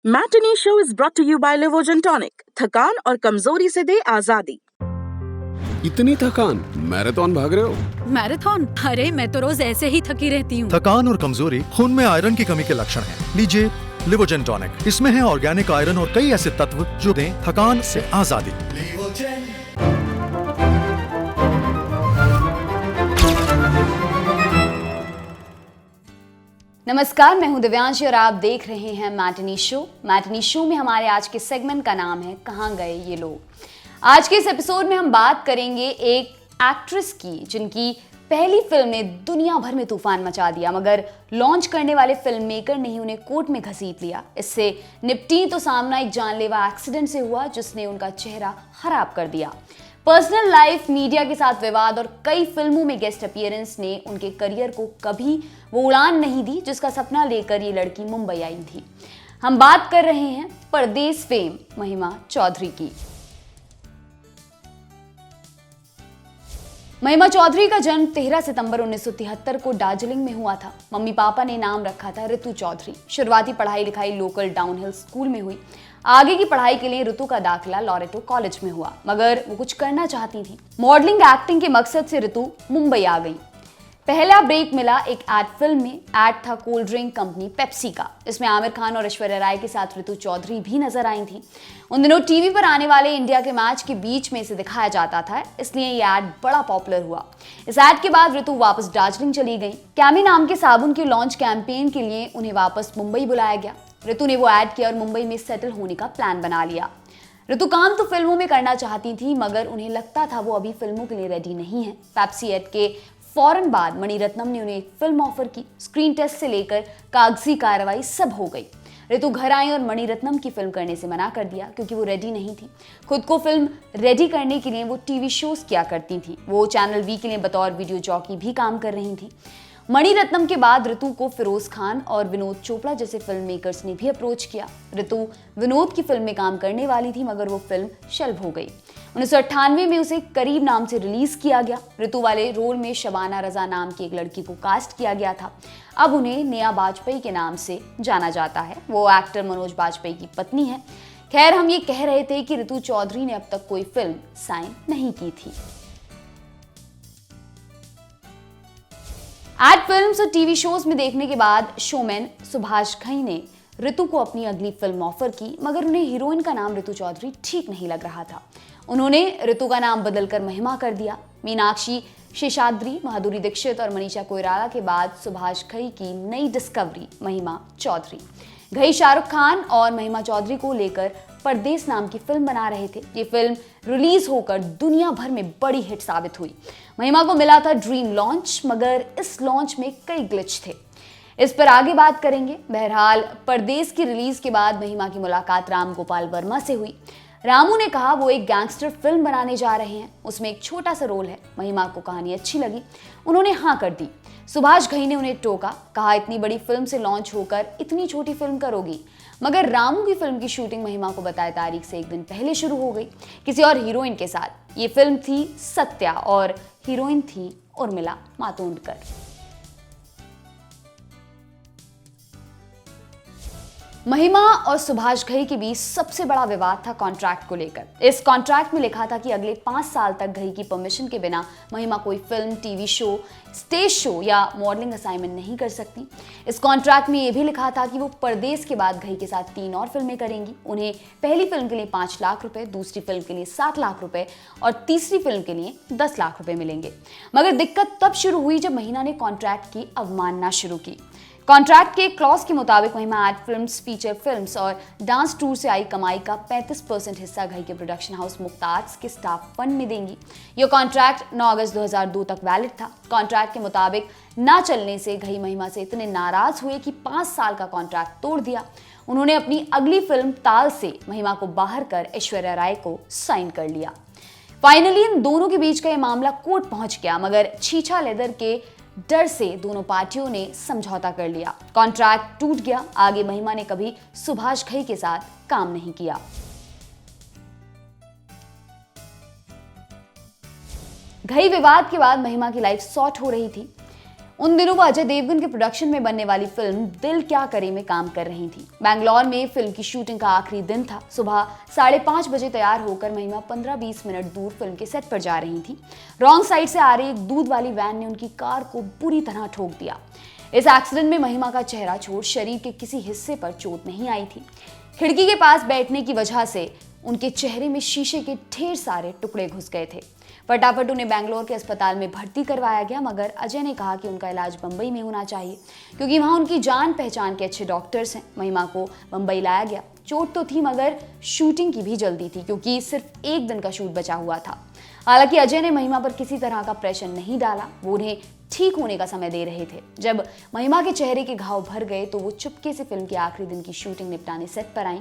Matinee show is brought to you by Livogen tonic. थकान और कमजोरी से दे आजादी। इतनी थकान, मैराथन भाग रहे हो? मैराथन? अरे मैं तो रोज ऐसे ही थकी रहती हूँ। थकान और कमजोरी खून में आयरन की कमी के लक्षण हैं। लीजिए लिवोजेन टॉनिक। इसमें है ऑर्गेनिक आयरन और कई ऐसे तत्व जो दें थकान से आजादी। नमस्कार, मैं हूं दिव्यांशी और आप देख रहे हैं मैटिनी शो। मैटिनी शो में हमारे आज के सेगमेंट का नाम है कहां गए ये लोग। आज के इस एपिसोड में हम बात करेंगे एक एक्ट्रेस की जिनकी पहली फिल्म ने दुनिया भर में तूफान मचा दिया, मगर लॉन्च करने वाले फिल्म मेकर ने ही उन्हें कोर्ट में घसीट लिया। इससे निपटी तो सामना एक जानलेवा एक्सीडेंट से हुआ जिसने उनका चेहरा खराब कर दिया। पर्सनल लाइफ, मीडिया के साथ विवाद और कई फिल्मों में गेस्ट अपीयरेंस ने उनके करियर को कभी वो उड़ान नहीं दी जिसका सपना लेकर ये लड़की मुंबई आई थी। हम बात कर रहे हैं परदेस फेम महिमा चौधरी की। महिमा चौधरी का जन्म 13 सितंबर 1973 को दार्जिलिंग में हुआ था। मम्मी पापा ने नाम रखा था ऋतु चौधरी। शुरुआती पढ़ाई लिखाई लोकल डाउनहिल स्कूल में हुई। आगे की पढ़ाई के लिए ऋतु का दाखिला लॉरेटो कॉलेज में हुआ, मगर वो कुछ करना चाहती थी। मॉडलिंग एक्टिंग के मकसद से ऋतु मुंबई आ गई। पहला ब्रेक मिला एक एड फिल्म में। एड था कोल्ड ड्रिंक कंपनी पेप्सी का। इसमें आमिर खान और ऐश्वर्या राय के साथ ऋतु चौधरी भी नजर आई थी। उन दिनों टीवी पर आने वाले इंडिया के मैच के बीच में इसे दिखाया जाता था, इसलिए ये एड बड़ा पॉपुलर हुआ। इस एड के बाद ऋतु वापस दार्जिलिंग चली गई। कैमी नाम के साबुन के लॉन्च कैंपेन के लिए उन्हें वापस मुंबई बुलाया गया। ऋतु ने वो ऐड किया और मुंबई में सेटल होने का प्लान बना लिया। ऋतु काम तो फिल्मों में करना चाहती थी, मगर उन्हें लगता था वो अभी फिल्मों के लिए रेडी नहीं है। पेप्सी ऐड के फौरन बाद मणिरत्नम ने उन्हें एक फिल्म ऑफर की। स्क्रीन टेस्ट से लेकर कागजी कार्रवाई सब हो गई। ऋतु घर आई और मणिरत्नम की फिल्म करने से मना कर दिया क्योंकि वो रेडी नहीं थी। खुद को फिल्म रेडी करने के लिए वो टीवी शोज किया करती थी। वो चैनल वी के लिए बतौर वीडियो जॉकी भी काम कर रही थी। मणिरत्नम के बाद ऋतु को फिरोज खान और विनोद चोपड़ा जैसे फिल्म मेकर्स ने भी अप्रोच किया। ऋतु विनोद की फिल्म में काम करने वाली थी, मगर वो फिल्म शेल्व हो गई। 1998 में उसे करीब नाम से रिलीज किया गया। ऋतु वाले रोल में शबाना रजा नाम की एक लड़की को कास्ट किया गया था। अब उन्हें नेहा बाजपेयी के नाम से जाना जाता है। वो एक्टर मनोज बाजपेयी की पत्नी है। खैर, हम ये कह रहे थे कि ऋतु चौधरी ने अब तक कोई फिल्म साइन नहीं की थी। एड फिल्म्स और टीवी शोज में देखने के बाद शोमैन सुभाष घई ने ऋतु को अपनी अगली फिल्म ऑफर की, मगर उन्हें हीरोइन का नाम ऋतु चौधरी ठीक नहीं लग रहा था। उन्होंने ऋतु का नाम बदलकर महिमा कर दिया। मीनाक्षी शेषाद्री, माधुरी दीक्षित और मनीषा कोइराला के बाद सुभाष घई की नई डिस्कवरी महिमा चौधरी। घई शाहरुख खान और महिमा चौधरी को लेकर परदेस नाम की फिल्म बना रहे थे। ये फिल्म रिलीज होकर दुनिया भर में बड़ी हिट साबित हुई। महिमा को मिला था ड्रीम लॉन्च, मगर इस लॉन्च में कई ग्लिच थे। इस पर आगे बात करेंगे। बहरहाल, परदेस की रिलीज के बाद महिमा की मुलाकात राम गोपाल वर्मा से हुई। रामू ने कहा वो एक गैंगस्टर फिल्म बनाने जा रहे हैं, उसमें एक छोटा सा रोल है। महिमा को कहानी अच्छी लगी, उन्होंने हाँ कर दी। सुभाष घई ने उन्हें टोका, कहा इतनी बड़ी फिल्म से लॉन्च होकर इतनी छोटी फिल्म करोगी। मगर रामू की फिल्म की शूटिंग महिमा को बताए तारीख से एक दिन पहले शुरू हो गई, किसी और हीरोइन के साथ। ये फिल्म थी सत्या और हीरोइन थी उर्मिला मातोंडकर। महिमा और सुभाष घई के बीच सबसे बड़ा विवाद था कॉन्ट्रैक्ट को लेकर। इस कॉन्ट्रैक्ट में लिखा था कि अगले 5 साल तक घई की परमिशन के बिना महिमा कोई film, TV show, stage show या मॉडलिंग असाइनमेंट नहीं कर सकती। इस कॉन्ट्रैक्ट में यह भी लिखा था कि वो परदेस के बाद घई के साथ 3 और फिल्में करेंगी। उन्हें पहली फिल्म के लिए 5 लाख रुपए, दूसरी फिल्म के लिए 7 लाख रुपए और तीसरी फिल्म के लिए 10 लाख रुपए मिलेंगे। मगर दिक्कत तब शुरू हुई जब महिमा ने कॉन्ट्रैक्ट की अवमानना शुरू की। कॉन्ट्रैक्ट के क्लॉज के मुताबिक महिमा एड फिल्म्स, फीचर फिल्म्स और डांस टूर से आई कमाई का 35% हिस्सा घई के प्रोडक्शन हाउस मुक्ता आर्ट्स के स्टाफ फंड में देंगी। यह कॉन्ट्रैक्ट 9 अगस्त 2002 तक वैलिड था। कॉन्ट्रैक्ट के मुताबिक ना चलने से घई महिमा से इतने नाराज हुए कि 5 साल का कॉन्ट्रैक्ट तोड़ दिया। उन्होंने अपनी अगली फिल्म ताल से महिमा को बाहर कर ऐश्वर्या राय को साइन कर लिया। फाइनली इन दोनों के बीच का यह मामला कोर्ट पहुंच गया, मगर छीछा लेदर के डर से दोनों पार्टियों ने समझौता कर लिया। कॉन्ट्रैक्ट टूट गया। आगे महिमा ने कभी सुभाष घई के साथ काम नहीं किया। घई विवाद के बाद महिमा की लाइफ सॉर्ट हो रही थी। उन दिनों वो अजय देवगन के प्रोडक्शन में बनने वाली फिल्म दिल क्या करे में काम कर रही थी। बैंगलोर में फिल्म की शूटिंग का आखिरी दिन था। सुबह 5:30 बजे तैयार होकर महिमा 15-20 मिनट दूर फिल्म के सेट पर जा रही थी। रॉन्ग साइड से आ रही एक दूध वाली वैन ने उनकी कार को बुरी तरह ठोक दिया। इस एक्सीडेंट में महिमा का चेहरा छोड़ शरीर के किसी हिस्से पर चोट नहीं आई थी। खिड़की के पास बैठने की वजह से उनके चेहरे में शीशे के ढेर सारे टुकड़े घुस गए थे। फटाफट उन्हें बैंगलोर के अस्पताल में भर्ती करवाया गया, मगर अजय ने कहा कि उनका इलाज बंबई में होना चाहिए क्योंकि वहां उनकी जान पहचान के अच्छे डॉक्टर्स हैं। महिमा को बंबई लाया गया। चोट तो थी मगर शूटिंग की भी जल्दी थी क्योंकि सिर्फ 1 दिन का शूट बचा हुआ था। हालांकि अजय ने महिमा पर किसी तरह का प्रेशर नहीं डाला। वो उन्हें ठीक होने का समय दे रहे थे। जब महिमा के चेहरे के घाव भर गए तो वो चुपके से फिल्म के आखिरी दिन की शूटिंग निपटाने सेट पर आई,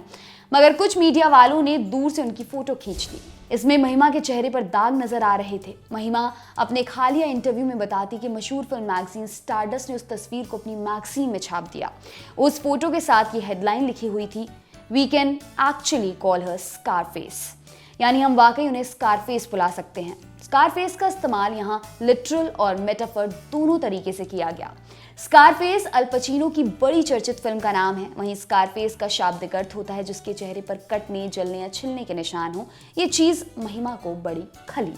मगर कुछ मीडिया वालों ने दूर से उनकी फोटो खींच ली। इसमें महिमा के चेहरे पर दाग नजर आ रहे थे। महिमा अपने एक हालिया इंटरव्यू में बताती कि मशहूर फिल्म मैगजीन स्टारडस्ट ने उस तस्वीर को अपनी मैगजीन में छाप दिया। उस फोटो के साथ ये हेडलाइन लिखी हुई थी, we can actually call her Scarface, यानी हम वाकई उन्हें स्कारफेस बुला सकते हैं। स्कारफेस का इस्तेमाल यहाँ लिटरल और मेटाफर दोनों तरीके से किया गया। स्कारफेस अल पचिनो की बड़ी चर्चित फिल्म का नाम है। वहीं स्कारफेस का शाब्दिक अर्थ होता है जिसके चेहरे पर कटने, जलने या छिलने के निशान हो। ये चीज महिमा को बड़ी खली।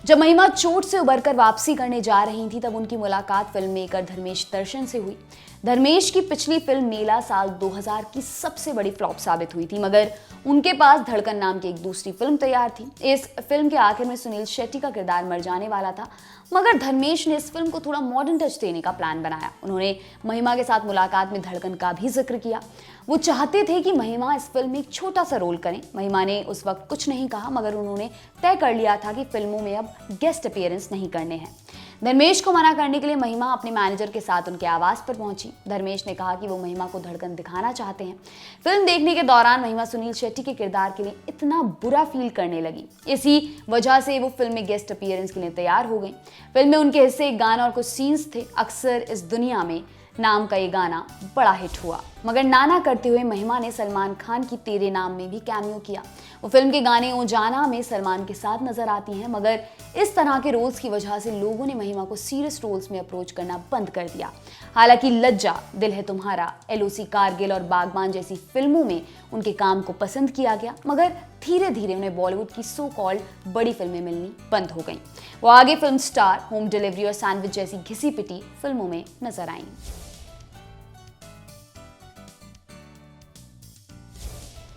जब महिमा चोट से उबरकर वापसी करने जा रही थी तब उनकी मुलाकात फिल्म मेकर धर्मेश दर्शन से हुई। धर्मेश की पिछली फिल्म मेला साल 2000 की सबसे बड़ी फ्लॉप साबित हुई थी, मगर उनके पास धड़कन नाम की एक दूसरी फिल्म तैयार थी। इस फिल्म के आखिर में सुनील शेट्टी का किरदार मर जाने वाला था, मगर धर्मेश ने इस फिल्म को थोड़ा मॉडर्न टच देने का प्लान बनाया। उन्होंने महिमा के साथ मुलाकात में धड़कन का भी जिक्र किया। वो चाहते थे कि महिमा इस फिल्म में एक छोटा सा रोल करें। महिमा ने उस वक्त कुछ नहीं कहा, मगर उन्होंने तय कर लिया था कि फिल्मों में अब गेस्ट अपीयरेंस नहीं करने हैं। धर्मेश को मना करने के लिए महिमा अपने मैनेजर के साथ उनके आवास पर पहुंची। धर्मेश ने कहा कि वो महिमा को धड़कन दिखाना चाहते हैं। फिल्म देखने के दौरान महिमा सुनील शेट्टी के किरदार के लिए इतना बुरा फील करने लगी। इसी वजह से वो फिल्म में गेस्ट अपीयरेंस के लिए तैयार हो गई। फिल्म में उनके हिस्से एक गाना और कुछ सीन्स थे। अक्सर इस दुनिया में नाम का ये गाना बड़ा हिट हुआ, मगर नाना करते हुए महिमा ने सलमान खान की तेरे नाम में भी कैमियो किया। वो फिल्म के गाने ओ जाना में सलमान के साथ नजर आती हैं, मगर इस तरह के रोल्स की वजह से लोगों ने महिमा को सीरियस रोल्स में अप्रोच करना बंद कर दिया। हालांकि लज्जा, दिल है तुम्हारा, LOC कारगिल और बागबान जैसी फिल्मों में उनके काम को पसंद किया गया, मगर धीरे धीरे उन्हें बॉलीवुड की सो कॉल्ड बड़ी फिल्में मिलनी बंद हो गईं। वो आगे फिल्म स्टार, होम डिलीवरी और सैंडविच जैसी घिसी पिटी फिल्मों में नजर आईं।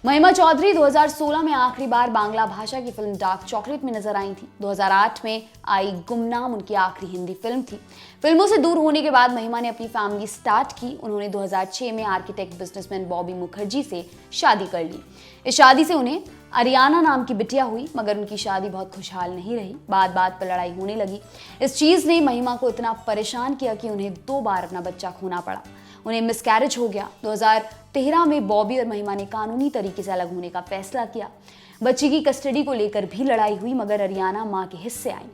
महिमा चौधरी 2016 में आखिरी बार बांग्ला भाषा की फिल्म डार्क चॉकलेट में नजर आई थी। 2008 में आई गुमनाम उनकी आखिरी हिंदी फिल्म थी। फिल्मों से दूर होने के बाद महिमा ने अपनी फैमिली स्टार्ट की। उन्होंने 2006 में आर्किटेक्ट बिजनेसमैन बॉबी मुखर्जी से शादी कर ली। इस शादी से उन्हें अरियाना नाम की बिटिया हुई, मगर उनकी शादी बहुत खुशहाल नहीं रही। बात बात पर लड़ाई होने लगी। इस चीज ने महिमा को इतना परेशान किया कि उन्हें 2 बार अपना बच्चा खोना पड़ा। उन्हें मिसकैरेज हो गया। 2013 में बॉबी और महिमा ने कानूनी तरीके से अलग होने का फैसला किया। बच्ची की कस्टडी को लेकर भी लड़ाई हुई, मगर अरियाना मां के हिस्से आई।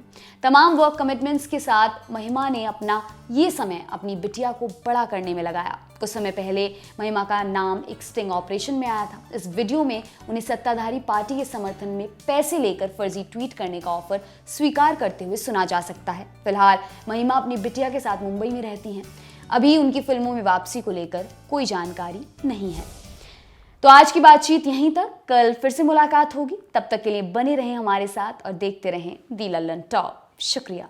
तमाम वर्क कमिटमेंट्स के साथ महिमा ने अपना ये समय अपनी बिटिया को बड़ा करने में लगाया। कुछ समय पहले महिमा का नाम एक स्टिंग ऑपरेशन में आया था। इस वीडियो में उन्हें सत्ताधारी पार्टी के समर्थन में पैसे लेकर फर्जी ट्वीट करने का ऑफर स्वीकार करते हुए सुना जा सकता है। फिलहाल महिमा अपनी बिटिया के साथ मुंबई में रहती हैं। अभी उनकी फिल्मों में वापसी को लेकर कोई जानकारी नहीं है। तो आज की बातचीत यहीं तक। कल फिर से मुलाकात होगी। तब तक के लिए बने रहें हमारे साथ और देखते रहें दी लल्लन टॉप। शुक्रिया।